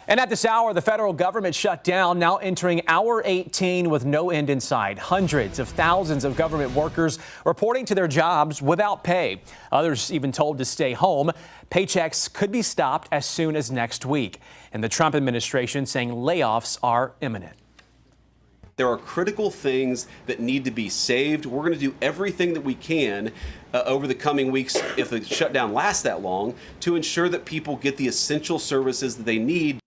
And at this hour, the federal government shut down, now entering hour 18 with no end in sight. Hundreds of thousands of government workers reporting to their jobs without pay. Others even told to stay home. Paychecks could be stopped as soon as next week. And the Trump administration saying layoffs are imminent. There are critical things that need to be saved. We're going to do everything that we can over the coming weeks, if the shutdown lasts that long, to ensure that people get the essential services that they need.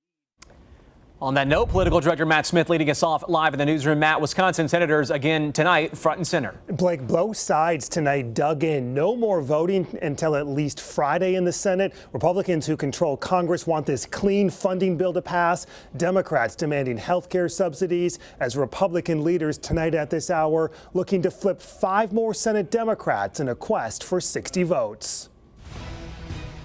On that note, political director Matt Smith leading us off live in the newsroom. Matt, Wisconsin senators again tonight, front and center. Blake, both sides tonight dug in. No more voting until at least Friday in the Senate. Republicans who control Congress want this clean funding bill to pass. Democrats demanding health care subsidies, as Republican leaders tonight at this hour looking to flip 5 more Senate Democrats in a quest for 60 votes.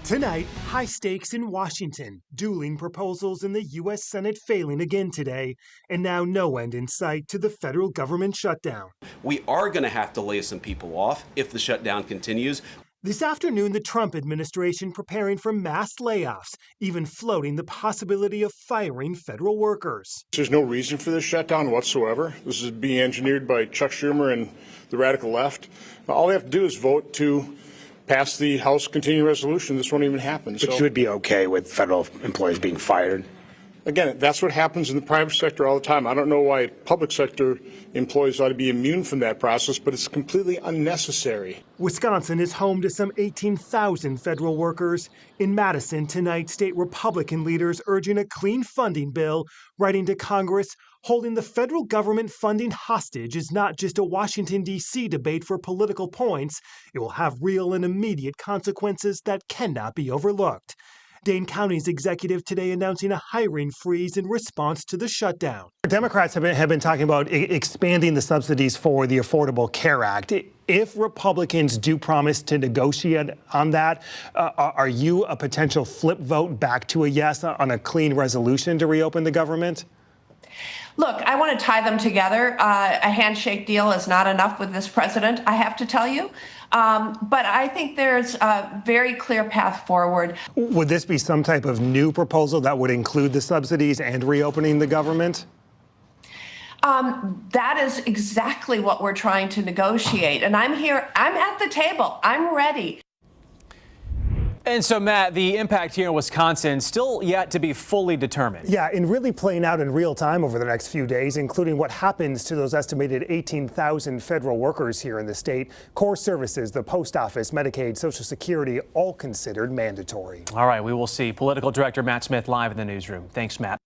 Tonight, high stakes in Washington, dueling proposals in the U.S. Senate failing again today, and now no end in sight to the federal government shutdown. We are going to have to lay some people off if the shutdown continues. This afternoon, the Trump administration preparing for mass layoffs, even floating the possibility of firing federal workers. There's no reason for this shutdown whatsoever. This is being engineered by Chuck Schumer and the radical left. All they have to do is vote to pass the House continuing resolution. This won't even happen. But you would be okay with federal employees being fired? Again, that's what happens in the private sector all the time. I don't know why public sector employees ought to be immune from that process, but it's completely unnecessary. Wisconsin is home to some 18,000 federal workers. In Madison tonight, state Republican leaders urging a clean funding bill, writing to Congress, holding the federal government funding hostage is not just a Washington, D.C. debate for political points. It will have real and immediate consequences that cannot be overlooked. Dane County's executive today announcing a hiring freeze in response to the shutdown. Democrats have been talking about expanding the subsidies for the Affordable Care Act. If Republicans do promise to negotiate on that, are you a potential flip vote back to a yes on a clean resolution to reopen the government? Look, I want to tie them together. A handshake deal is not enough with this president, I have to tell you. But I think there's a very clear path forward. Would this be some type of new proposal that would include the subsidies and reopening the government? That is exactly what we're trying to negotiate. And I'm here, I'm at the table, I'm ready. And so, Matt, the impact here in Wisconsin still yet to be fully determined. Yeah, and really playing out in real time over the next few days, including what happens to those estimated 18,000 federal workers here in the state. Core services, the post office, Medicaid, Social Security, all considered mandatory. All right, we will see. Political director Matt Smith live in the newsroom. Thanks, Matt.